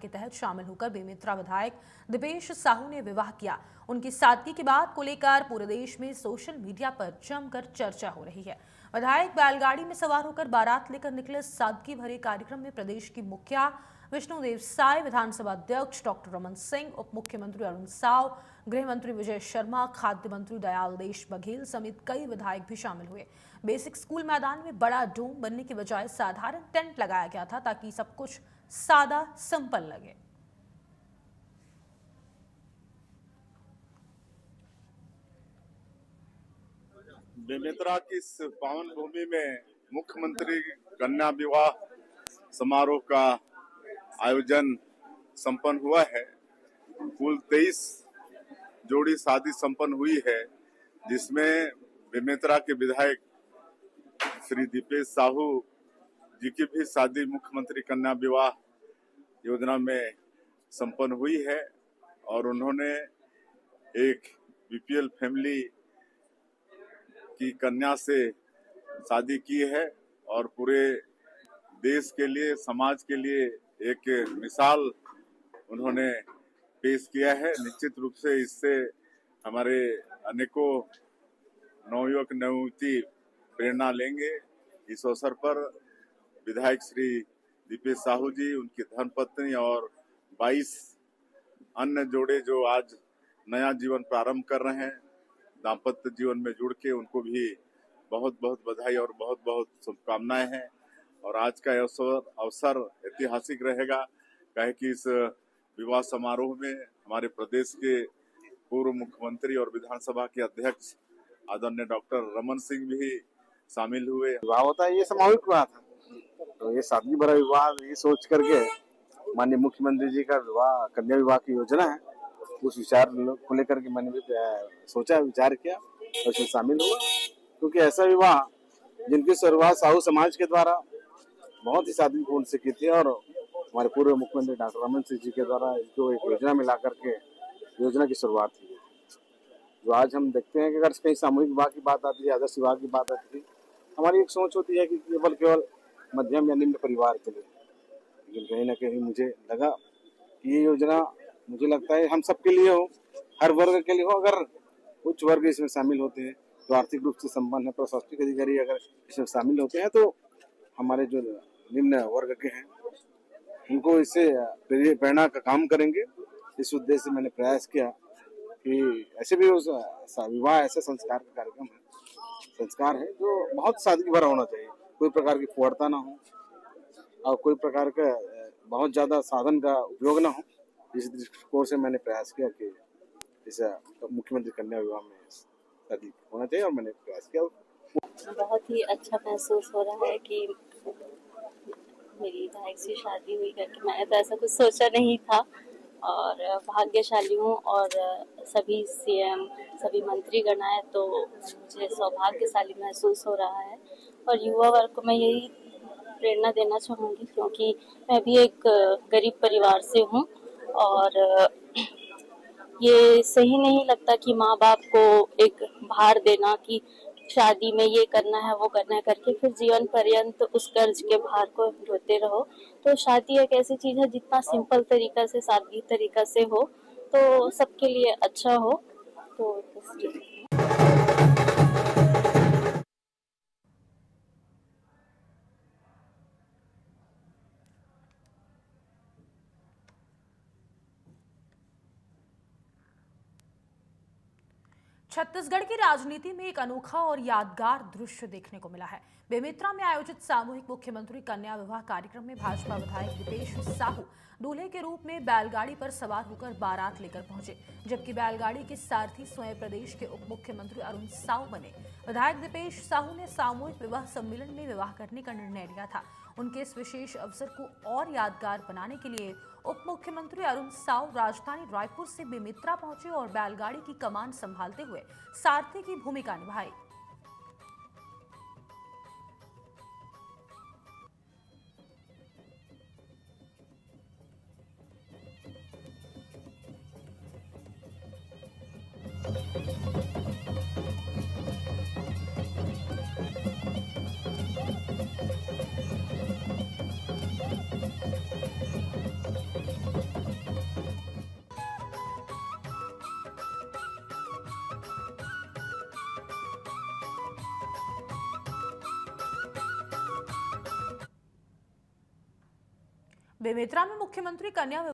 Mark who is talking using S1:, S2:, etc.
S1: के तहत शामिल होकर बेमेतरा विधायक दीपेश साहू ने विवाह किया। उनकी सादगी की बात को लेकर पूरे देश में सोशल मीडिया पर जमकर चर्चा हो रही है। विधायक बैलगाड़ी में सवार होकर बारात लेकर निकले। सादगी भरे कार्यक्रम में प्रदेश की मुखिया विष्णुदेव साय, विधानसभा अध्यक्ष डॉक्टर रमन सिंह, उप मुख्यमंत्री अरुण साव, गृह मंत्री विजय शर्मा, खाद्य मंत्री दयाल देश बघेल समेत कई विधायक भी शामिल हुए। बेसिक स्कूल मैदान में बड़ा डोम बनने की बजाय साधारण टेंट लगाया गया था ताकि सब कुछ सादा सिंपल लगे।
S2: बेमेतरा की इस पावन भूमि में मुख्यमंत्री कन्या विवाह समारोह का आयोजन संपन्न हुआ है। कुल 23 जोड़ी शादी संपन्न हुई है, जिसमें बेमेतरा के विधायक श्री दीपेश साहू जी की भी शादी मुख्यमंत्री कन्या विवाह योजना में संपन्न हुई है और उन्होंने एक बीपीएल फैमिली की कन्या से शादी की है और पूरे देश के लिए, समाज के लिए एक मिसाल उन्होंने पेश किया है। निश्चित रूप से इससे हमारे अनेकों नवयुवक नवयुवती प्रेरणा लेंगे। इस अवसर पर विधायक श्री दीपेश साहू जी, उनकी धर्मपत्नी और 22 अन्य जोड़े जो आज नया जीवन प्रारंभ कर रहे हैं, दाम्पत्य जीवन में जुड़ के, उनको भी बहुत बहुत बधाई और बहुत बहुत शुभकामनाएं हैं। और आज का अवसर ऐतिहासिक रहेगा, कहे कि इस विवाह समारोह में हमारे प्रदेश के पूर्व मुख्यमंत्री और विधानसभा के अध्यक्ष आदरणीय डॉक्टर रमन सिंह भी शामिल हुए।
S3: विवाह होता है, ये सामूहिक विवाह था, तो ये सादगी भरा विवाह ये सोच करके माननीय मुख्यमंत्री जी का विवाह कन्या विवाह की योजना है, उस विचार को लेकर के मैंने भी सोचा, विचार किया और उसमें शामिल हुआ। क्योंकि ऐसा विवाह जिनकी शुरुआत साहू समाज के द्वारा बहुत ही सादगीपूर्ण से की थी और हमारे पूर्व मुख्यमंत्री डॉक्टर रमन सिंह जी के द्वारा इसको एक योजना में ला करके योजना की शुरुआत हुई। जो आज हम देखते हैं कि अगर कहीं सामूहिक विवाह की बात आती है, आदर्श विवाह की बात आती है, हमारी एक सोच होती है कि केवल मध्यम या निम्न परिवार के लिए, लेकिन कहीं ना कहीं मुझे लगा कि ये योजना, मुझे लगता है हम सबके लिए हो, हर वर्ग के लिए हो। अगर उच्च वर्ग इसमें शामिल होते हैं, तो आर्थिक रूप से संपन्न है, प्रशासनिक अधिकारी अगर इसमें शामिल होते हैं, तो हमारे जो निम्न वर्ग के हैं उनको इससे प्रेरणा का काम करेंगे। इस उद्देश्य से मैंने प्रयास किया कि ऐसे भी विवाह ऐसे संस्कार का कार्यक्रम है, संस्कार है जो बहुत सादगी भरा होना चाहिए, कोई प्रकार की फुहड़ता ना हो और कोई प्रकार का बहुत ज्यादा साधन का उपयोग ना हो। इस दृष्टिकोण से मैंने प्रयास किया कि इस मुख्यमंत्री कन्या विवाह में शादी होना चाहिए और मैंने प्रयास किया।
S4: बहुत ही अच्छा महसूस हो रहा है कि मेरी विधायक से शादी हुई करके, मैंने तो ऐसा कुछ सोचा नहीं था और भाग्यशाली हूँ। और सभी सीएम, सभी मंत्रीगण आए तो मुझे सौभाग्यशाली महसूस हो रहा है। और युवा वर्ग को मैं यही प्रेरणा देना चाहूँगी, क्योंकि मैं भी एक गरीब परिवार से हूँ और ये सही नहीं लगता कि माँ बाप को एक भार देना कि शादी में ये करना है वो करना है करके फिर जीवन पर्यंत उस कर्ज के भार को ढोते रहो। तो शादी एक ऐसी चीज है, जितना सिंपल तरीका से, सादगी तरीका से हो तो सबके लिए अच्छा हो। तो
S1: छत्तीसगढ़ की राजनीति में एक अनोखा और यादगार दृश्य देखने को मिला है। बेमेतरा में आयोजित सामूहिक मुख्यमंत्री कन्या विवाह कार्यक्रम में भाजपा विधायक दीपेश साहू दूल्हे के रूप में बैलगाड़ी पर सवार होकर बारात लेकर पहुंचे, जबकि बैलगाड़ी के सारथी स्वयं प्रदेश के उप मुख्यमंत्री अरुण साव बने। विधायक दीपेश साहू ने सामूहिक विवाह सम्मेलन में विवाह करने का निर्णय लिया था। उनके इस विशेष अवसर को और यादगार बनाने के लिए उप मुख्यमंत्री अरुण साव राजधानी रायपुर से बेमेतरा पहुंचे और बैलगाड़ी की कमान संभालते हुए सारथी की भूमिका निभाई। बेमेतरा में मुख्यमंत्री कन्या